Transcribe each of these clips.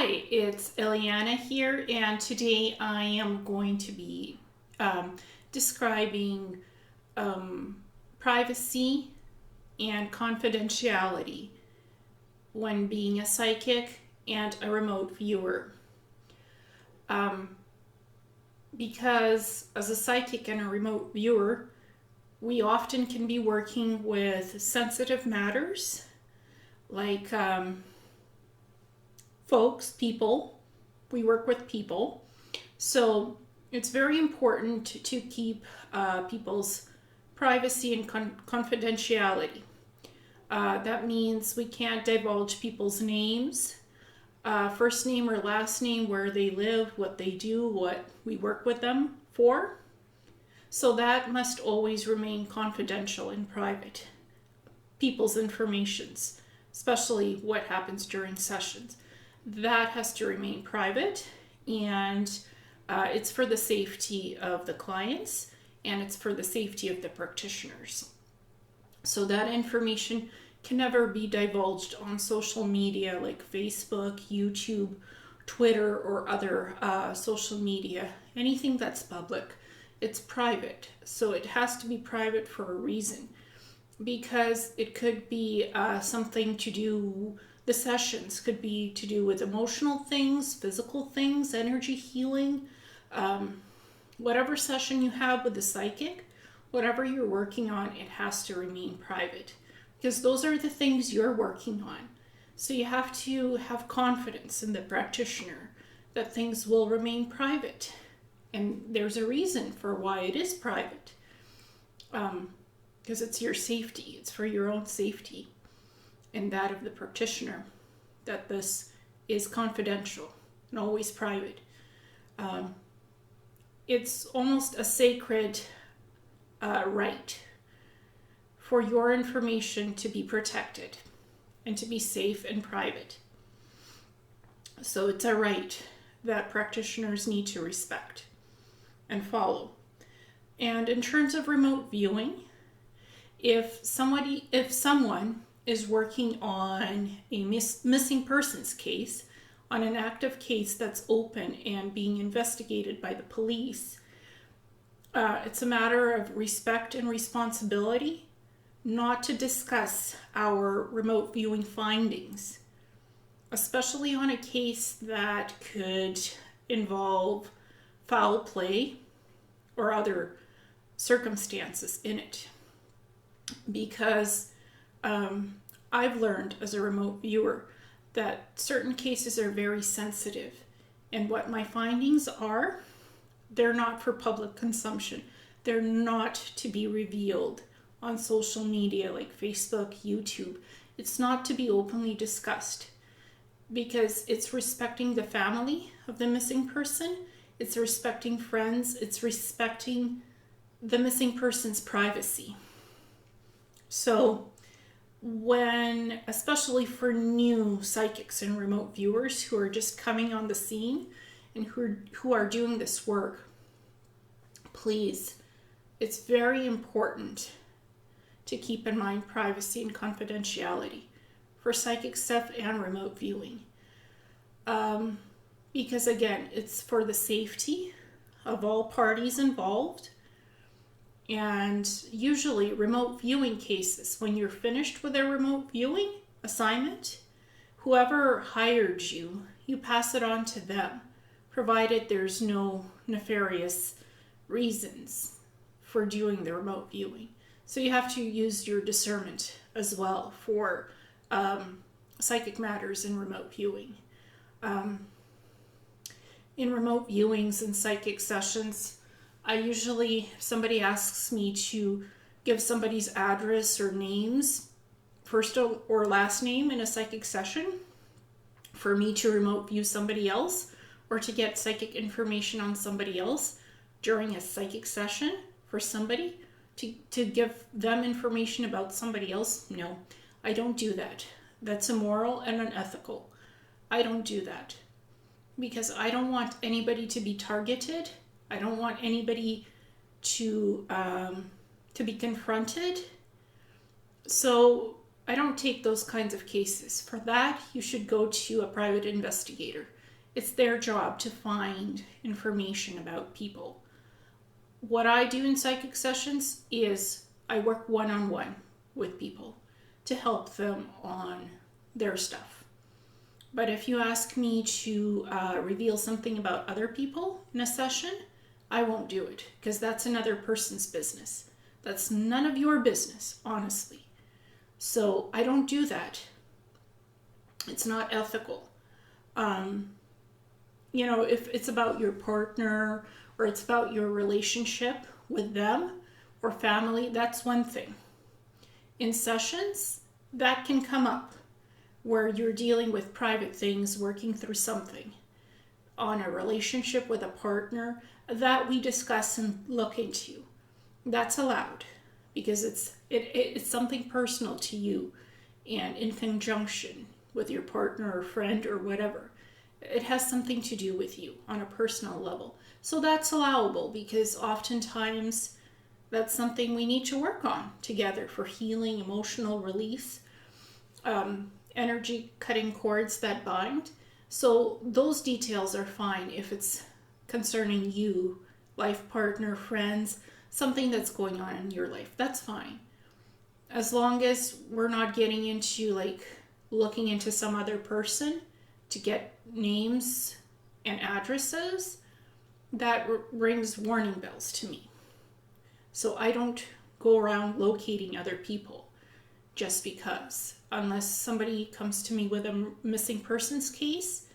Hi, it's Ileana here, and today I am going to be describing privacy and confidentiality when being a psychic and a remote viewer. Because as a psychic and a remote viewer, we often can be working with sensitive matters like people. We work with people. So it's very important to keep people's privacy and confidentiality. That means we can't divulge people's names, first name or last name, where they live, what they do, what we work with them for. So that must always remain confidential and private. People's informations, especially what happens during sessions, that has to remain private, and it's for the safety of the clients and it's for the safety of the practitioners. So that information can never be divulged on social media like Facebook, YouTube, Twitter, or other social media. Anything that's public, it's private. So it has to be private for a reason, because it could be something to do, the sessions could be to do with emotional things, physical things, energy healing. Whatever session you have with the psychic, whatever you're working on, it has to remain private, because those are the things you're working on. So you have to have confidence in the practitioner that things will remain private. And there's a reason for why it is private. Because it's your safety, it's for your own safety and that of the practitioner, that this is confidential and always private. It's almost a sacred right for your information to be protected and to be safe and private. So it's a right that practitioners need to respect and follow. And in terms of remote viewing, if someone is working on a missing persons case, on an active case that's open and being investigated by the police, it's a matter of respect and responsibility not to discuss our remote viewing findings, especially on a case that could involve foul play or other circumstances in it. Because I've learned as a remote viewer that certain cases are very sensitive, and what my findings are, they're not for public consumption. They're not to be revealed on social media like Facebook, YouTube. It's not to be openly discussed, because it's respecting the family of the missing person, it's respecting friends, it's respecting the missing person's privacy. So when, especially for new psychics and remote viewers who are just coming on the scene and who are doing this work, please, it's very important to keep in mind privacy and confidentiality for psychic stuff and remote viewing. Because again, it's for the safety of all parties involved. And usually remote viewing cases, when you're finished with a remote viewing assignment, whoever hired you, you pass it on to them, provided there's no nefarious reasons for doing the remote viewing. So you have to use your discernment as well for psychic matters in remote viewing. In remote viewings and psychic sessions, I usually, if somebody asks me to give somebody's address or names, first or last name in a psychic session, for me to remote view somebody else or to get psychic information on somebody else during a psychic session for somebody, to give them information about somebody else, no, I don't do that. That's immoral and unethical. I don't do that because I don't want anybody to be targeted. I don't want anybody to be confronted. So I don't take those kinds of cases. For that, you should go to a private investigator It's their job to find information about people. What I do in psychic sessions is I work one-on-one with people to help them on their stuff. But if you ask me to reveal something about other people in a session, I won't do it, because that's another person's business. That's none of your business, honestly. So I don't do that. It's not ethical. If it's about your partner or it's about your relationship with them or family, that's one thing. In sessions, that can come up where you're dealing with private things, working through something on a relationship with a partner that we discuss and look into. That's allowed because it's something personal to you and in conjunction with your partner or friend or whatever. It has something to do with you on a personal level. So that's allowable because oftentimes that's something we need to work on together for healing, emotional release, energy cutting cords that bind. So those details are fine if it's concerning you, life partner, friends, something that's going on in your life. That's fine. As long as we're not getting into looking into some other person to get names and addresses, that rings warning bells to me. So I don't go around locating other people just because, unless somebody comes to me with a missing persons case,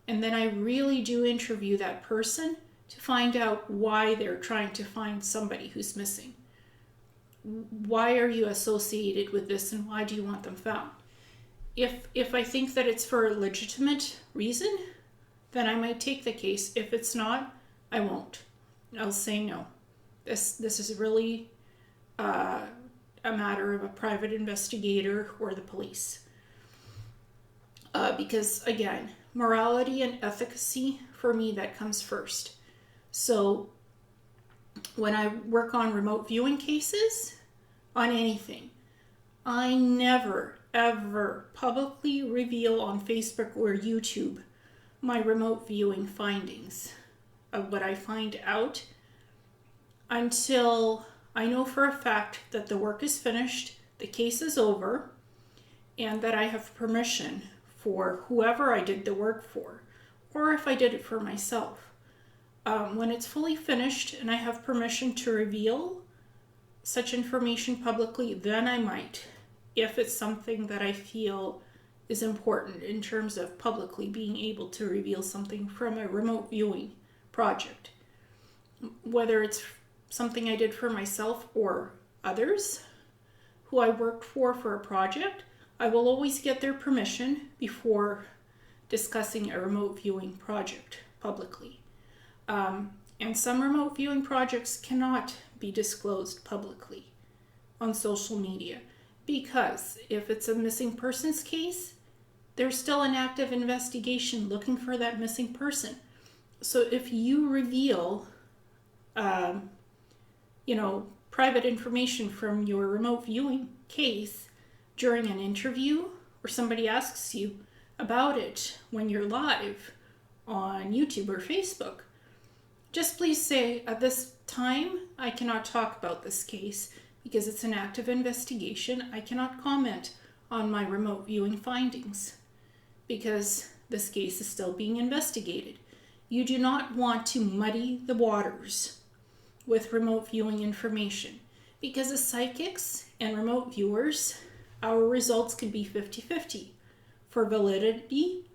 and then I really do interview that person to find out why they're trying to find somebody who's missing. Why are you associated with this and why do you want them found? If I think that it's for a legitimate reason, then I might take the case. If it's not, I won't. I'll say no. This is really a matter of a private investigator or the police. Because again, morality and efficacy, for me, that comes first. So when I work on remote viewing cases, on anything, I never ever publicly reveal on Facebook or YouTube my remote viewing findings of what I find out until I know for a fact that the work is finished, the case is over, and that I have permission for whoever I did the work for, or if I did it for myself. When it's fully finished and I have permission to reveal such information publicly, then I might, if it's something that I feel is important in terms of publicly being able to reveal something from a remote viewing project. Whether it's something I did for myself or others who I worked for a project, I will always get their permission before discussing a remote viewing project publicly. And some remote viewing projects cannot be disclosed publicly on social media because if it's a missing persons case, there's still an active investigation looking for that missing person. So if you reveal, private information from your remote viewing case during an interview or somebody asks you about it when you're live on YouTube or Facebook, just please say, at this time, I cannot talk about this case because it's an active investigation. I cannot comment on my remote viewing findings because this case is still being investigated. You do not want to muddy the waters with remote viewing information because as psychics and remote viewers, our results can be 50-50 for validity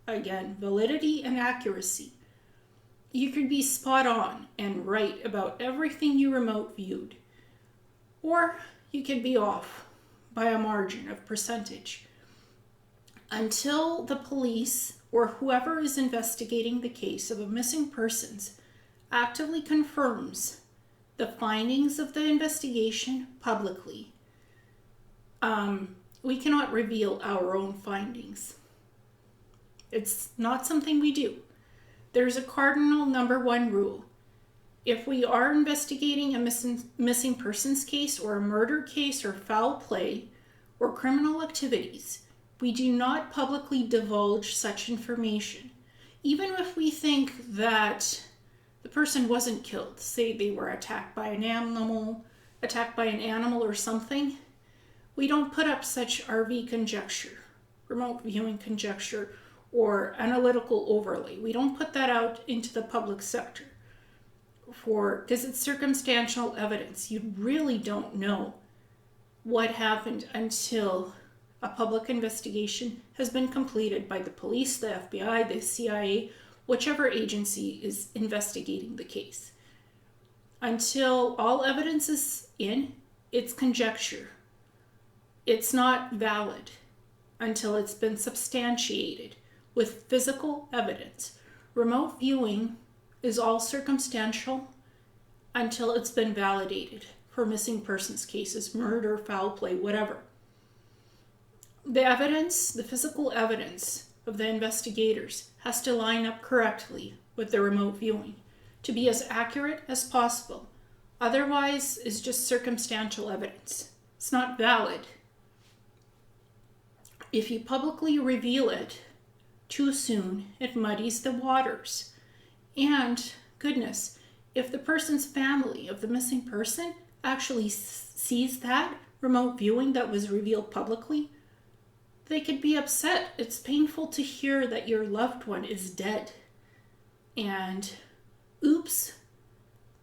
and accuracy. You could be spot on and right about everything you remote viewed, or you could be off by a margin of percentage. Until the police or whoever is investigating the case of a missing persons actively confirms the findings of the investigation publicly, we cannot reveal our own findings. It's not something we do. There's a cardinal number one rule. If we are investigating a missing persons case or a murder case or foul play or criminal activities, we do not publicly divulge such information. Even if we think that the person wasn't killed, say they were attacked by an animal or something, we don't put up such RV conjecture, remote viewing conjecture, or analytical overlay. We don't put that out into the public sector because it's circumstantial evidence. You really don't know what happened until a public investigation has been completed by the police, the FBI, the CIA, whichever agency is investigating the case. Until all evidence is in, it's conjecture. It's not valid until it's been substantiated with physical evidence. Remote viewing is all circumstantial until it's been validated for missing persons cases, murder, foul play, whatever. The evidence, the physical evidence of the investigators has to line up correctly with the remote viewing to be as accurate as possible. Otherwise, it's just circumstantial evidence. It's not valid. If you publicly reveal it too soon, it muddies the waters. And, goodness, if the person's family of the missing person actually sees that remote viewing that was revealed publicly, they could be upset. It's painful to hear that your loved one is dead. And, oops,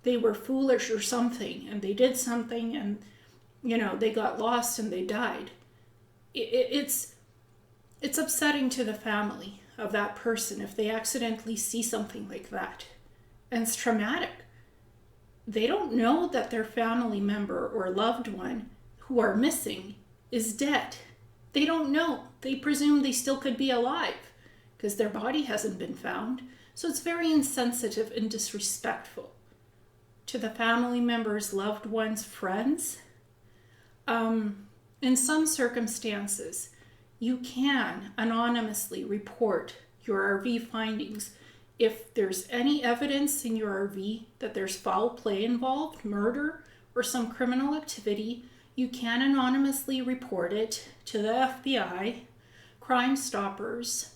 they were foolish or something, and they did something, and, they got lost and they died. It's upsetting to the family of that person if they accidentally see something like that. And it's traumatic. They don't know that their family member or loved one who are missing is dead. They don't know. They presume they still could be alive because their body hasn't been found. So it's very insensitive and disrespectful to the family members, loved ones, friends. In some circumstances, you can anonymously report your RV findings. If there's any evidence in your RV that there's foul play involved, murder, or some criminal activity, you can anonymously report it to the FBI, Crime Stoppers,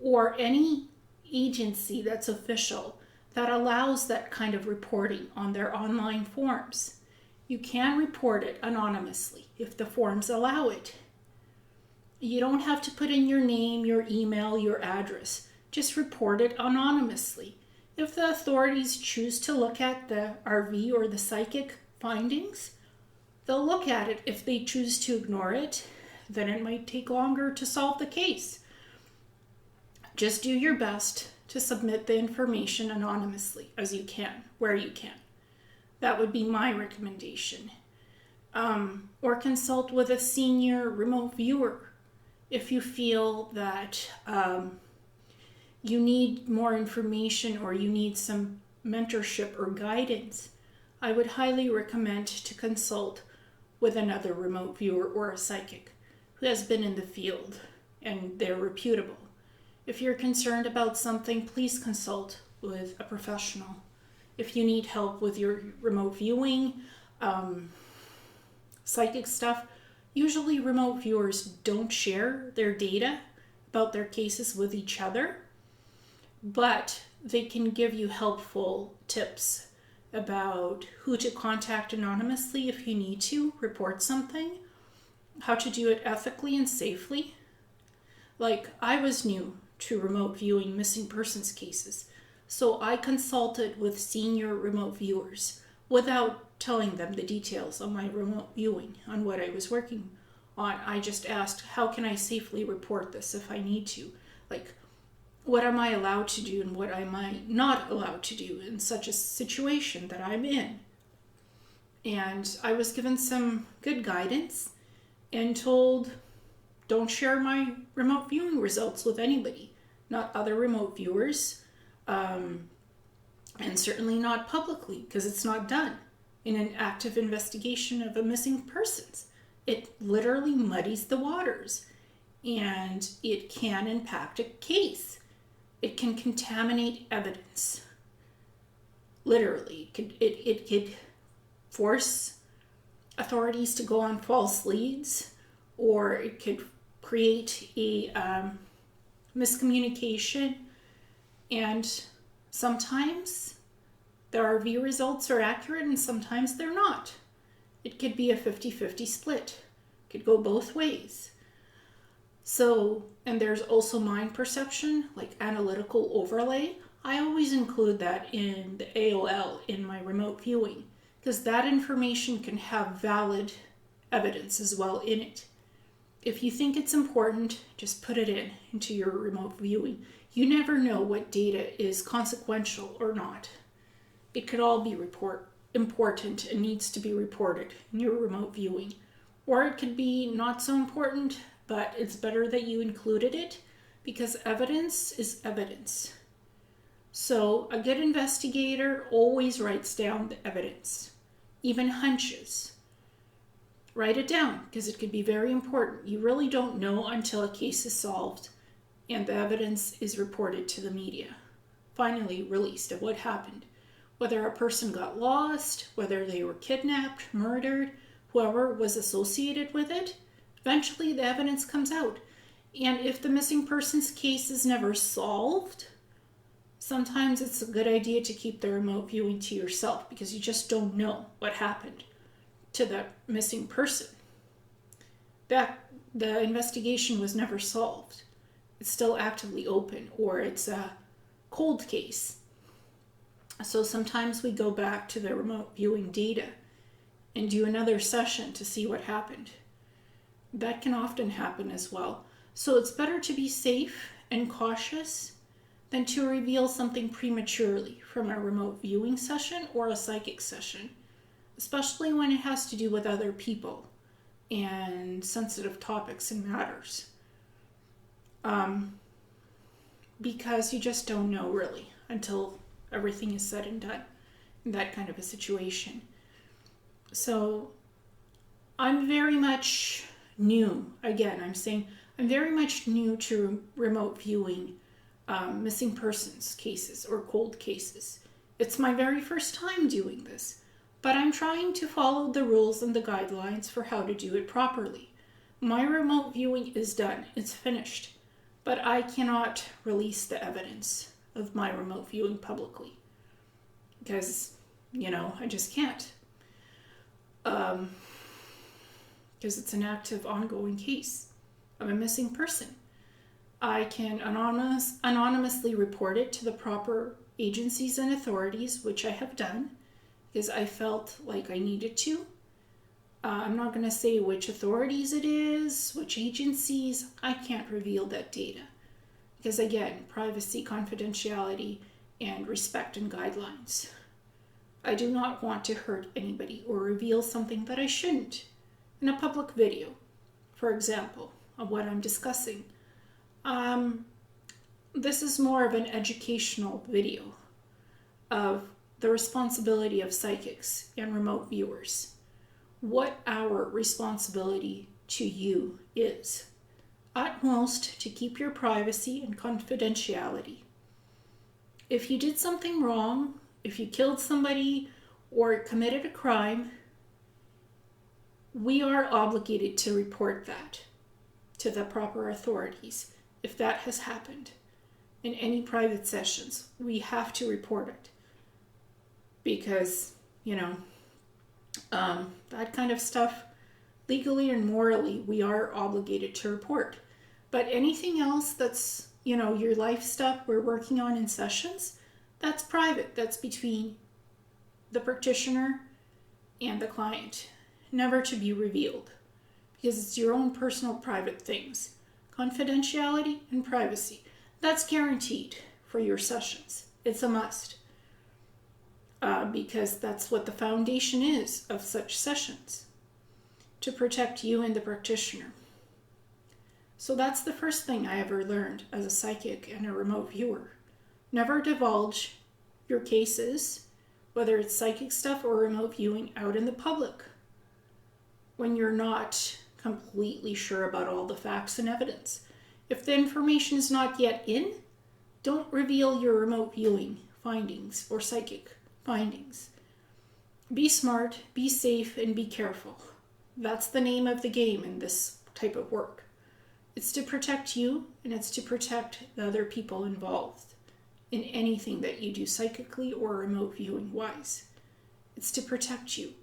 or any agency that's official that allows that kind of reporting on their online forms. You can report it anonymously if the forms allow it. You don't have to put in your name, your email, your address. Just report it anonymously. If the authorities choose to look at the RV or the psychic findings, they'll look at it. If they choose to ignore it, then it might take longer to solve the case. Just do your best to submit the information anonymously as you can, where you can. That would be my recommendation. Or consult with a senior remote viewer if you feel that you need more information or you need some mentorship or guidance. I would highly recommend to consult with another remote viewer or a psychic who has been in the field and they're reputable. If you're concerned about something, please consult with a professional. If you need help with your remote viewing, psychic stuff, usually remote viewers don't share their data about their cases with each other, but they can give you helpful tips about who to contact anonymously if you need to report something, how to do it ethically and safely. Like, I was new to remote viewing missing persons cases, so I consulted with senior remote viewers without telling them the details on my remote viewing, on what I was working on. I just asked, how can I safely report this if I need to? Like, what am I allowed to do and what am I not allowed to do in such a situation that I'm in? And I was given some good guidance and told, don't share my remote viewing results with anybody, not other remote viewers, and certainly not publicly, because it's not done in an active investigation of a missing persons. It literally muddies the waters, and it can impact a case. It can contaminate evidence. Literally, it could force authorities to go on false leads, or it could create a miscommunication, And sometimes the RV results are accurate and sometimes they're not. It could be a 50-50 split. It could go both ways. So, and there's also mind perception, like analytical overlay. I always include that in the AOL in my remote viewing, because that information can have valid evidence as well in it. If you think it's important, just put it into your remote viewing. You never know what data is consequential or not. It could all be important and needs to be reported in your remote viewing. Or it could be not so important, but it's better that you included it because evidence is evidence. So a good investigator always writes down the evidence, even hunches. Write it down because it could be very important. You really don't know until a case is solved and the evidence is reported to the media, finally released of what happened. Whether a person got lost, whether they were kidnapped, murdered, whoever was associated with it, eventually the evidence comes out. And if the missing persons case is never solved, sometimes it's a good idea to keep the remote viewing to yourself because you just don't know what happened to the missing person. The investigation was never solved. It's still actively open, or it's a cold case. So sometimes we go back to the remote viewing data and do another session to see what happened. That can often happen as well. So it's better to be safe and cautious than to reveal something prematurely from a remote viewing session or a psychic session, especially when it has to do with other people and sensitive topics and matters. Because you just don't know really until everything is said and done in that kind of a situation. So I'm very much new. Again, I'm saying I'm very much new to remote viewing missing persons cases or cold cases. It's my very first time doing this, but I'm trying to follow the rules and the guidelines for how to do it properly. My remote viewing is done. It's finished. But I cannot release the evidence of my remote viewing publicly because, I just can't. Because it's an active, ongoing case of a missing person. I can anonymously report it to the proper agencies and authorities, which I have done because I felt like I needed to. I'm not going to say which authorities it is, which agencies. I can't reveal that data because, again, privacy, confidentiality, and respect and guidelines. I do not want to hurt anybody or reveal something that I shouldn't in a public video, for example, of what I'm discussing. This is more of an educational video of the responsibility of psychics and remote viewers. What our responsibility to you is. At most, to keep your privacy and confidentiality. If you did something wrong, if you killed somebody or committed a crime, we are obligated to report that to the proper authorities. If that has happened in any private sessions, we have to report it because, that kind of stuff, legally and morally, we are obligated to report. But anything else that's, your life stuff we're working on in sessions, that's private. That's between the practitioner and the client, never to be revealed because it's your own personal private things. Confidentiality and privacy, that's guaranteed for your sessions. It's a must. Because that's what the foundation is of such sessions, to protect you and the practitioner. So that's the first thing I ever learned as a psychic and a remote viewer. Never divulge your cases, whether it's psychic stuff or remote viewing, out in the public when you're not completely sure about all the facts and evidence. If the information is not yet in, don't reveal your remote viewing findings or psychic findings. Be smart, be safe, and be careful. That's the name of the game in this type of work. It's to protect you, and it's to protect the other people involved in anything that you do psychically or remote viewing wise. It's to protect you,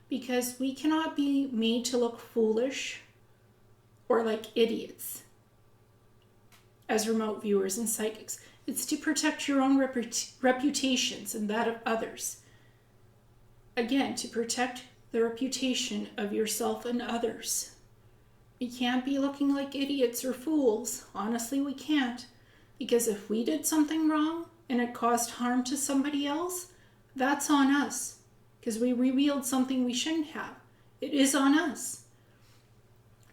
because we cannot be made to look foolish or like idiots as remote viewers and psychics. It's to protect your own reputations and that of others. Again, to protect the reputation of yourself and others. We can't be looking like idiots or fools. Honestly, we can't. Because if we did something wrong and it caused harm to somebody else, that's on us. Because we revealed something we shouldn't have. It is on us.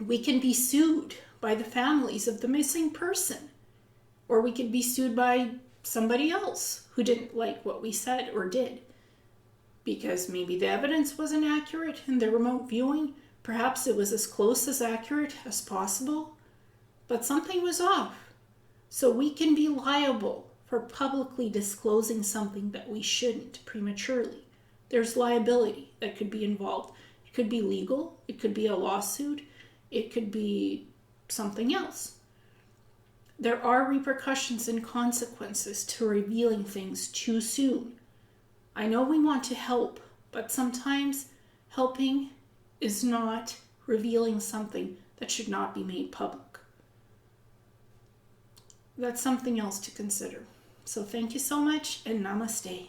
We can be sued by the families of the missing person. Or we could be sued by somebody else who didn't like what we said or did. Because maybe the evidence wasn't accurate in the remote viewing. Perhaps it was as close as accurate as possible. But something was off. So we can be liable for publicly disclosing something that we shouldn't prematurely. There's liability that could be involved. It could be legal. It could be a lawsuit. It could be something else. There are repercussions and consequences to revealing things too soon. I know we want to help, but sometimes helping is not revealing something that should not be made public. That's something else to consider. So thank you so much, and namaste.